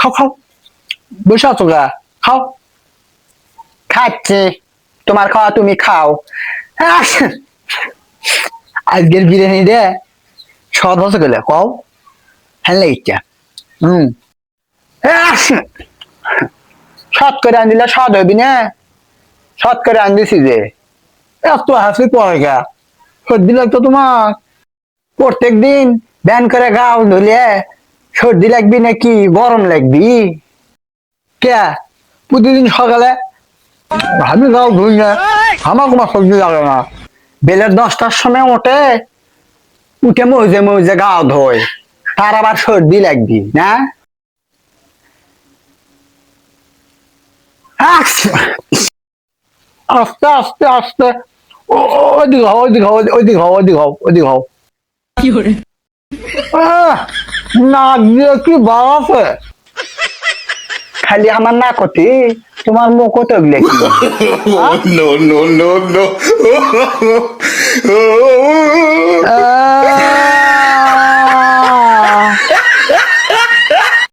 খাও খাও বসে আছো গা খাও। খাচ্ছি, তোমার খাওয়া তুমি খাও। আহ, আজকের বিরিয়ানি রে স্বাদ হচ্ছে গেলে কও হ্যাঁ ইচ্ছা হুম আহ, সৎ করে আন দিলে স্বাদ হবি না, সৎ করে আন দিছি যে। এত হাসি পড়ে গা সর্দি লাগতো তোমার প্রত্যেক দিন ব্যান করে গাও ধুলে সর্দি লাগবি নাকি গরম লাগবি? কে প্রতিদিন সকালে আমি গাও ধুই না আমার কোনো সর্দি লাগে না। বেলের 10টার সময় ওঠে, উঠে মৌজে মৌজে গাও ধোয়, তার আবার সর্দি লাগবি না? আহ, আস্তে আস্তে আস্তে ওইদিকে হও ওইদিকে হও ওইদিকে হও ওইদিকে হও ওইদিকে হও আহ, নাক দিয়ে কি বার আছে খালি আমার না কতি, তোমার মুখও তো কি? No, no, no, no.